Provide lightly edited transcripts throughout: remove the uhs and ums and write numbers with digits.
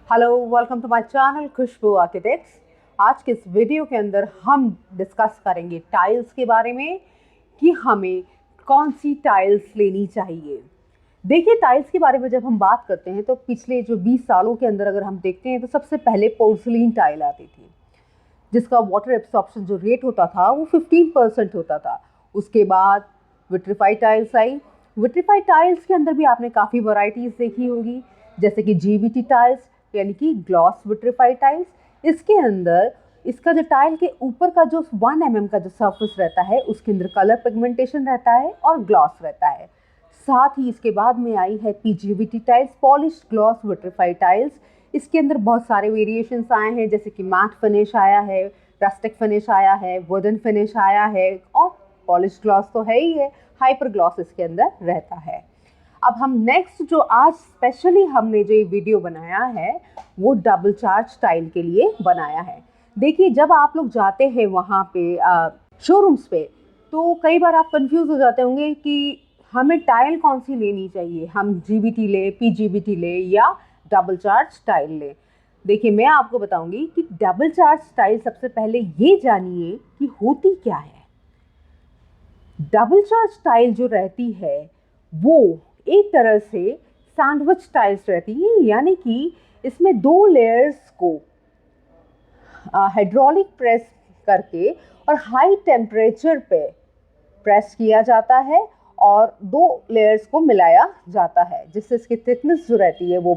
Hello, welcome to my channel Khushboo architects. आज के इस वीडियो के अंदर हम डिस्कस करेंगे टाइल्स के बारे में कि हमें कौन सी टाइल्स लेनी चाहिए। देखिए, टाइल्स के बारे में जब हम बात करते हैं तो पिछले जो 20 सालों के अंदर अगर हम देखते हैं तो सबसे पहले पोर्सलीन टाइल आती थी, जिसका वाटर एब्सॉर्प्शन जो रेट होता था वो 15% होता था। उसके बाद विट्रीफाइड टाइल्स आई। विट्रीफाइड टाइल्स के अंदर भी आपने काफ़ी वैरायटीज़ देखी होगी, जैसे कि जीवीटी टाइल्स यानी कि ग्लॉस विट्रीफाइड टाइल्स। इसके अंदर इसका जो टाइल के ऊपर का जो 1 mm का जो सरफेस रहता है उसके अंदर कलर पिगमेंटेशन रहता है और ग्लॉस रहता है। साथ ही इसके बाद में आई है PGVT tiles, polished gloss vitrified tiles. इसके अंदर बहुत सारे वेरिएशंस आए हैं, जैसे कि मैट फिनिश आया है, रस्टिक फिनिश आया है, वुडन फिनिश आया है और पॉलिश ग्लॉस तो है ही है, हाइपर ग्लॉस इसके अंदर रहता है। अब हम नेक्स्ट जो आज स्पेशली हमने जो ये वीडियो बनाया है वो डबल चार्ज टाइल के लिए बनाया है। देखिए, जब आप लोग जाते हैं वहाँ पे शोरूम्स पे तो कई बार आप कंफ्यूज हो जाते होंगे कि हमें टाइल कौन सी लेनी चाहिए, हम जीवीटी ले, पीजीवीटी ले या डबल चार्ज टाइल ले। देखिए, मैं आपको बताऊंगी कि डबल चार्ज टाइल सबसे पहले ये जानिए कि होती क्या है। डबल चार्ज टाइल जो रहती है वो एक तरह से सैंडविच टाइल्स रहती है, यानी कि इसमें 2 लेयर्स को हाइड्रोलिक प्रेस करके और हाई टेम्परेचर पे प्रेस किया जाता है और 2 लेयर्स को मिलाया जाता है, जिससे इसकी थिकनेस जो रहती है वो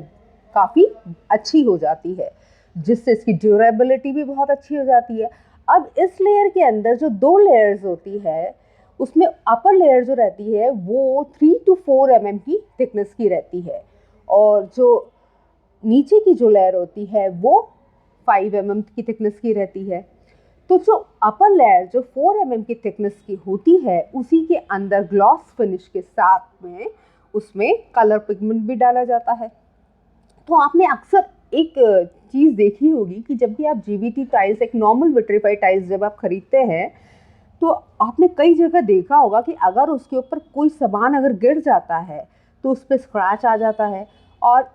काफ़ी अच्छी हो जाती है, जिससे इसकी ड्यूरेबिलिटी भी बहुत अच्छी हो जाती है। अब इस लेयर के अंदर जो 2 लेयर्स होती है उसमें अपर लेयर जो रहती है वो 3 to 4 mm की थिकनेस की रहती है और जो नीचे की जो लेयर होती है वो 5 mm की थिकनेस की रहती है। तो जो अपर लेयर जो 4 mm की थिकनेस की होती है उसी के अंदर ग्लॉस फिनिश के साथ में उसमें कलर पिगमेंट भी डाला जाता है। तो आपने अक्सर एक चीज़ देखी होगी कि जब भी आप जीवीटी टाइल्स, एक नॉर्मल विट्रीफाइड टाइल्स जब आप खरीदते हैं तो आपने कई जगह देखा होगा कि अगर उसके ऊपर कोई सामान अगर गिर जाता है तो उस पर स्क्रैच आ जाता है और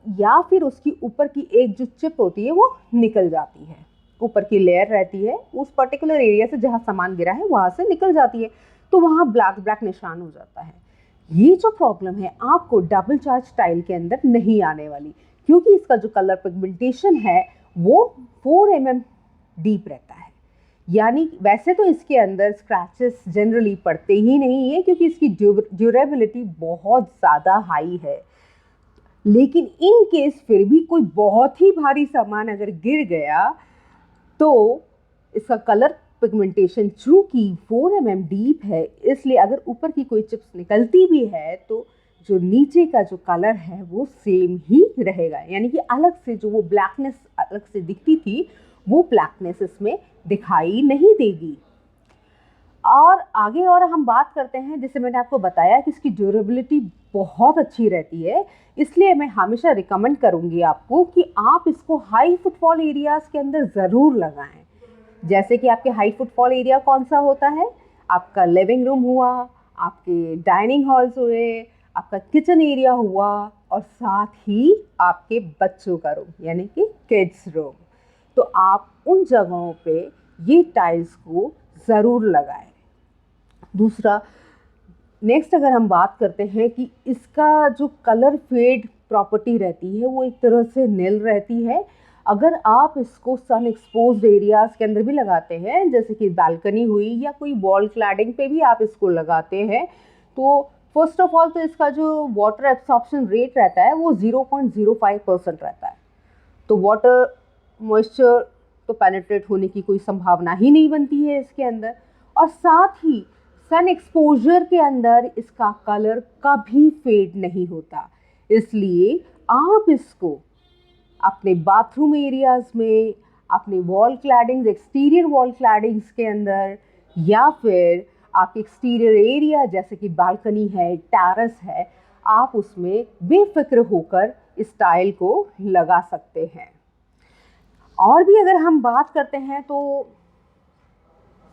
या फिर उसकी ऊपर की एक जो चिप होती है वो निकल जाती है, ऊपर की लेयर रहती है उस पर्टिकुलर एरिया से जहाँ सामान गिरा है वहाँ से निकल जाती है, तो वहाँ ब्लैक ब्लैक निशान हो जाता है। ये जो प्रॉब्लम है आपको डबल चार्ज टाइल के अंदर नहीं आने वाली, क्योंकि इसका जो कलर पिगमेंटेशन है वो 4 mm डीप रहता है। यानी वैसे तो इसके अंदर स्क्रैचेस जनरली पड़ते ही नहीं है क्योंकि इसकी ड्यूरेबिलिटी बहुत ज़्यादा हाई है, लेकिन इन केस फिर भी कोई बहुत ही भारी सामान अगर गिर गया तो इसका कलर पिगमेंटेशन चूँकि 4 mm डीप है, इसलिए अगर ऊपर की कोई चिप्स निकलती भी है तो जो नीचे का जो कलर है वो सेम ही रहेगा, यानी कि अलग से जो वो ब्लैकनेस अलग से दिखती थी वो ब्लैकनेस इसमें दिखाई नहीं देगी। और आगे और हम बात करते हैं, जैसे मैंने आपको बताया कि इसकी ड्यूरेबिलिटी बहुत अच्छी रहती है, इसलिए मैं हमेशा रिकमेंड करूँगी आपको कि आप इसको हाई फुटफॉल एरियाज़ के अंदर ज़रूर लगाएं। जैसे कि आपके हाई फुटफॉल एरिया कौन सा होता है, आपका लिविंग रूम हुआ, आपके डाइनिंग हॉल्स हुए, आपका किचन एरिया हुआ और साथ ही आपके बच्चों का रूम यानी कि किड्स रूम। तो आप उन जगहों पे ये टाइल्स को ज़रूर लगाएं। दूसरा, नेक्स्ट अगर हम बात करते हैं कि इसका जो कलर फेड प्रॉपर्टी रहती है वो एक तरह से नील रहती है। अगर आप इसको सन एक्सपोज्ड एरियाज़ के अंदर भी लगाते हैं, जैसे कि बालकनी हुई या कोई वॉल क्लैडिंग पे भी आप इसको लगाते हैं, तो फर्स्ट ऑफ ऑल तो इसका जो वाटर एब्सॉर्प्शन रेट रहता है वो 0.05% रहता है। तो वाटर मॉइस्चर तो पेनिट्रेट होने की कोई संभावना ही नहीं बनती है इसके अंदर, और साथ ही सन एक्सपोजर के अंदर इसका कलर कभी फेड नहीं होता। इसलिए आप इसको अपने बाथरूम एरियाज़ में, अपने wall claddings, exterior wall claddings के अंदर या फिर आप एक्सटीरियर एरिया जैसे कि बालकनी है, टेरेस है, आप उसमें बेफिक्र होकर इस टाइल को लगा सकते हैं। और भी अगर हम बात करते हैं तो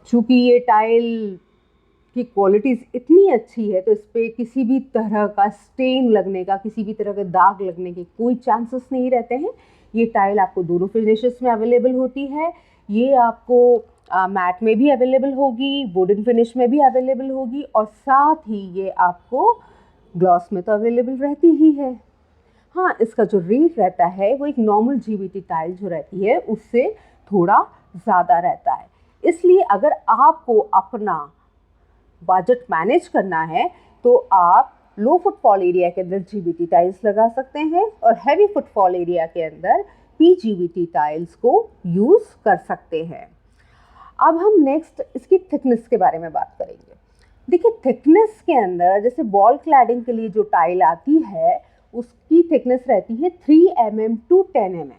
चूँकि ये टाइल की क्वालिटीज़ इतनी अच्छी है तो इस पर किसी भी तरह का स्टेन लगने का, किसी भी तरह का दाग लगने के कोई चांसेस नहीं रहते हैं, ये टाइल आपको दोनों फिनिशेस में अवेलेबल होती है। ये आपको मैट में भी अवेलेबल होगी, वुडन फिनिश में भी अवेलेबल होगी, और साथ ही ये आपको ग्लॉस में तो अवेलेबल रहती ही है। हाँ, इसका जो रेट रहता है वो एक नॉर्मल GBT टाइल जो रहती है उससे थोड़ा ज़्यादा रहता है। इसलिए अगर आपको अपना बजट मैनेज करना है तो आप लो फुटफॉल एरिया के अंदर GBT टाइल्स लगा सकते हैं और हैवी फुटफॉल एरिया के अंदर PGBT टाइल्स को यूज़ कर सकते हैं। अब हम नेक्स्ट इसकी थिकनेस के बारे में बात करेंगे। देखिए, थिकनेस के अंदर जैसे वॉल क्लैडिंग के लिए जो टाइल आती है उसकी थिकनेस रहती है 3 mm to 10 mm।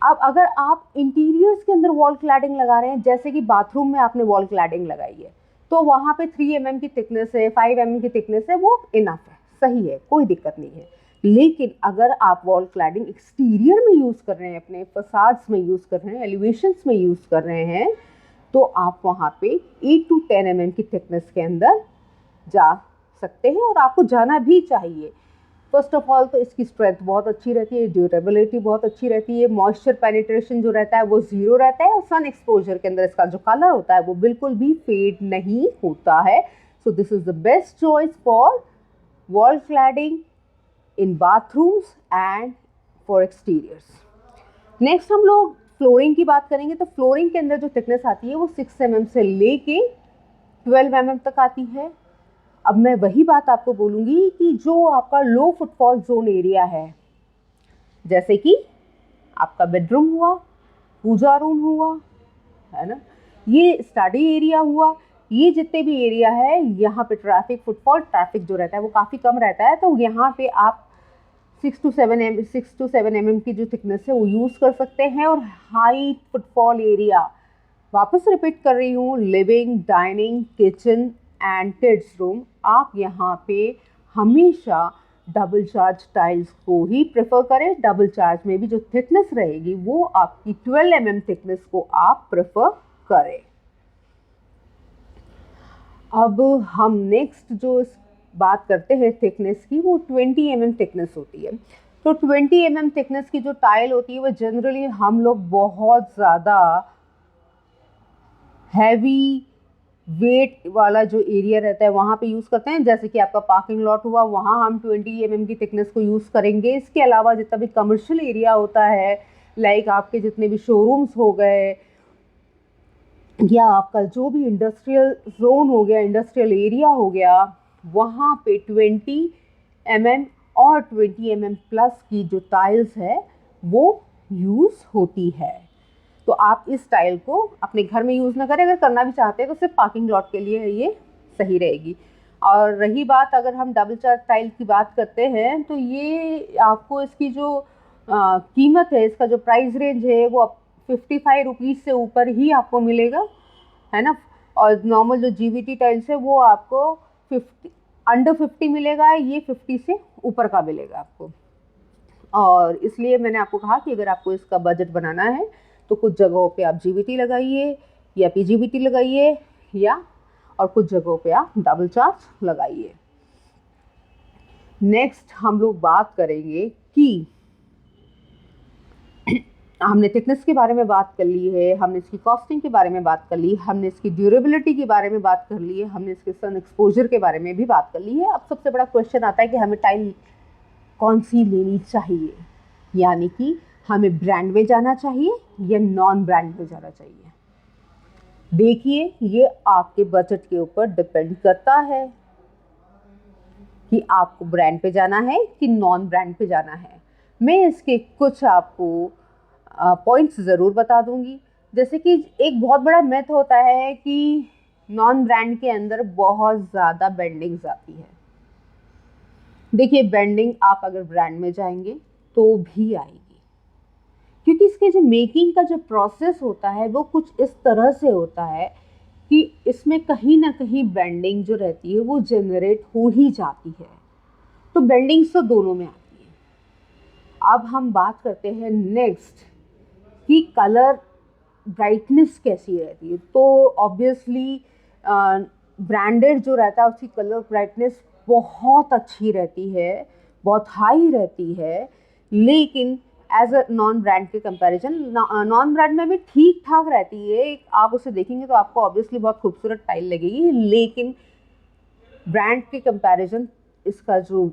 अब अगर आप इंटीरियर्स के अंदर वॉल क्लैडिंग लगा रहे हैं, जैसे कि बाथरूम में आपने वॉल क्लैडिंग लगाई है, तो वहाँ पे 3 mm की थिकनेस है, 5 mm की थिकनेस है, वो इनफ है, सही है, कोई दिक्कत नहीं है। लेकिन अगर आप वॉल क्लैडिंग एक्सटीरियर में यूज़ कर रहे हैं, अपने फसाड्स में यूज़ कर रहे हैं, एलिवेशंस में यूज़ कर रहे हैं, तो आप वहाँ पे 8 to 10 mm की थिकनेस के अंदर जा सकते हैं और आपको जाना भी चाहिए। फर्स्ट ऑफ ऑल तो इसकी स्ट्रेंथ बहुत अच्छी रहती है, ड्यूरेबिलिटी बहुत अच्छी रहती है, मॉइस्चर पेनिट्रेशन जो रहता है वो 0 रहता है, और सन एक्सपोजर के अंदर इसका जो कलर होता है वो बिल्कुल भी फेड नहीं होता है। So this is the best choice for wall cladding in bathrooms and for exteriors. Next हम लोग फ्लोरिंग की बात करेंगे। तो फ्लोरिंग के अंदर जो थिकनेस आती है वो 6 mm से लेके 12 mm तक आती है। अब मैं वही बात आपको बोलूँगी कि जो आपका लो फुटफॉल जोन एरिया है, जैसे कि आपका बेडरूम हुआ, पूजा रूम हुआ, है ना, ये स्टडी एरिया हुआ, ये जितने भी एरिया है यहाँ पे ट्रैफिक ट्रैफिक जो रहता है वो काफ़ी कम रहता है, तो यहाँ पे आप 6 to 7 mm की जो थिकनेस है वो यूज़ कर सकते हैं। और हाई फुटफॉल एरिया, वापस रिपीट कर रही हूँ, living, dining, kitchen and kids room, आप यहाँ पे हमेशा डबल चार्ज टाइल्स को ही प्रेफर करें। डबल चार्ज में भी जो थिकनेस रहेगी वो आपकी 12 mm थिकनेस को आप प्रेफर करें। अब हम नेक्स्ट जो बात करते हैं थिकनेस की, वो 20 mm थिकनेस होती है। तो 20 mm थिकनेस की जो टाइल होती है वो जनरली हम लोग बहुत ज़्यादा हैवी वेट वाला जो एरिया रहता है वहाँ पे यूज़ करते हैं, जैसे कि आपका पार्किंग लॉट हुआ, वहाँ हम 20 mm की थिकनेस को यूज़ करेंगे। इसके अलावा जितना भी कमर्शियल एरिया होता है, लाइक आपके जितने भी शोरूम्स हो गए, या आपका जो भी इंडस्ट्रियल जोन हो गया, इंडस्ट्रियल एरिया हो गया, वहाँ पे 20 mm और 20 mm प्लस की जो टाइल्स है वो यूज़ होती है। तो आप इस टाइल को अपने घर में यूज़ ना करें, अगर करना भी चाहते हैं तो सिर्फ पार्किंग लॉट के लिए ये सही रहेगी। और रही बात, अगर हम डबल चार्ज टाइल की बात करते हैं, तो ये आपको इसकी जो कीमत है, इसका जो प्राइस रेंज है वो 55 रुपीज़ से ऊपर ही आपको मिलेगा, है ना। और नॉर्मल जो GBT टाइल्स है वो आपको 50 मिलेगा, ये 50 से ऊपर का मिलेगा आपको। और इसलिए मैंने आपको कहा कि अगर आपको इसका बजट बनाना है तो कुछ जगहों पे आप GBT लगाइए या PGBT लगाइए, या और कुछ जगहों पे आप डबल चार्ज लगाइए। नेक्स्ट हम लोग बात करेंगे कि हमने थिकनेस के बारे में बात कर ली है, हमने इसकी कॉस्टिंग के बारे में बात कर ली, हमने इसकी ड्यूरेबिलिटी के बारे में बात कर ली है, हमने इसके सन एक्सपोजर के बारे में भी बात कर ली है। अब सबसे बड़ा क्वेश्चन आता है कि हमें टाइल कौन सी लेनी चाहिए, यानी कि हमें ब्रांड में जाना चाहिए या नॉन ब्रांड में जाना चाहिए। देखिए, ये आपके बजट के ऊपर डिपेंड करता है कि आपको ब्रांड पे जाना है कि नॉन ब्रांड पे जाना है। मैं इसके कुछ आपको पॉइंट्स ज़रूर बता दूंगी। जैसे कि एक बहुत बड़ा मिथ होता है कि नॉन ब्रांड के अंदर बहुत ज़्यादा बेंडिंग्स आती है। देखिए, बेंडिंग आप अगर ब्रांड में जाएंगे तो भी आएगी, क्योंकि इसके जो मेकिंग का जो प्रोसेस होता है वो कुछ इस तरह से होता है कि इसमें कहीं ना कहीं बेंडिंग जो रहती है वो जनरेट हो ही जाती है। तो बेंडिंग्स तो दोनों में आती है। अब हम बात करते हैं नेक्स्ट कि कलर ब्राइटनेस कैसी रहती है। तो ऑब्वियसली ब्रांडेड जो रहता है उसकी कलर ब्राइटनेस बहुत अच्छी रहती है, बहुत हाई रहती है। लेकिन एज अ नॉन ब्रांड के कंपैरिजन, नॉन ब्रांड में भी ठीक ठाक रहती है, आप उसे देखेंगे तो आपको ऑब्वियसली बहुत खूबसूरत टाइल लगेगी, लेकिन ब्रांड के कंपैरिजन इसका जो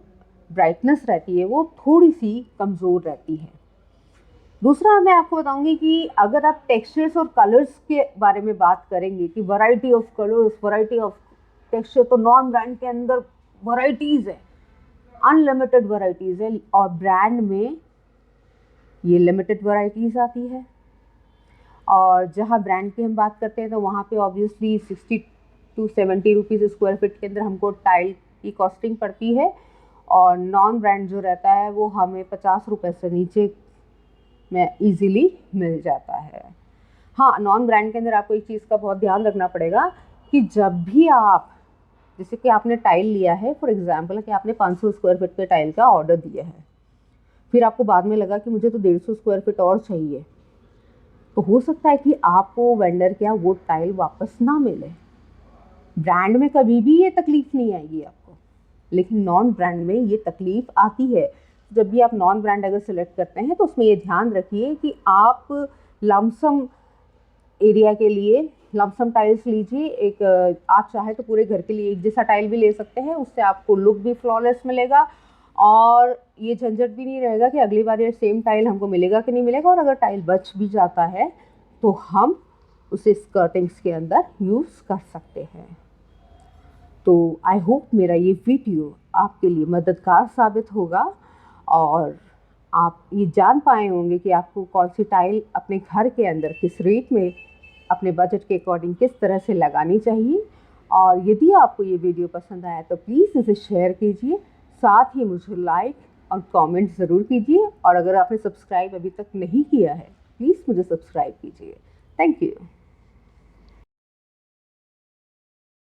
ब्राइटनेस रहती है वो थोड़ी सी कमज़ोर रहती है। दूसरा मैं आपको बताऊंगी कि अगर आप टेक्सचर्स और कलर्स के बारे में बात करेंगे कि variety of colours, variety of texture, तो नॉन ब्रांड के अंदर वैरायटीज़ है, अनलिमिटेड वैरायटीज़ है, और ब्रांड में ये लिमिटेड वैरायटीज़ आती है। और जहाँ ब्रांड की हम बात करते हैं तो वहाँ पे obviously 60 to 70 rupees square feet के अंदर हमको टाइल की कॉस्टिंग पड़ती है, और नॉन ब्रांड जो रहता है वो हमें 50 रुपये से नीचे में ईज़िली मिल जाता है। हाँ, नॉन ब्रांड के अंदर आपको एक चीज़ का बहुत ध्यान रखना पड़ेगा कि जब भी आप, जैसे कि आपने टाइल लिया है, फॉर एग्जांपल कि आपने 500 स्क्वायर फीट के टाइल का ऑर्डर दिया है, फिर आपको बाद में लगा कि मुझे तो 150 स्क्वायर फीट और चाहिए, तो हो सकता है कि आपको वेंडर क्या वो टाइल वापस ना मिले। ब्रांड में कभी भी ये तकलीफ़ नहीं आएगी आपको, लेकिन नॉन ब्रांड में ये तकलीफ़ आती है। जब भी आप नॉन ब्रांड अगर सिलेक्ट करते हैं तो उसमें ये ध्यान रखिए कि आप लमसम एरिया के लिए लमसम टाइल्स लीजिए। एक आप चाहे तो पूरे घर के लिए एक जैसा टाइल भी ले सकते हैं, उससे आपको लुक भी फ्लॉलेस मिलेगा, और ये झंझट भी नहीं रहेगा कि अगली बार ये सेम टाइल हमको मिलेगा कि नहीं मिलेगा, और अगर टाइल बच भी जाता है तो हम उसे स्कर्टिंग्स के अंदर यूज़ कर सकते हैं। तो आई होप मेरा ये वीडियो आपके लिए मददगार साबित होगा, और आप ये जान पाए होंगे कि आपको कौन सी टाइल अपने घर के अंदर किस रेट में अपने बजट के अकॉर्डिंग किस तरह से लगानी चाहिए। और यदि आपको ये वीडियो पसंद आया तो प्लीज़ इसे शेयर कीजिए, साथ ही मुझे लाइक और कमेंट ज़रूर कीजिए, और अगर आपने सब्सक्राइब अभी तक नहीं किया है प्लीज़ मुझे सब्सक्राइब कीजिए। Thank you.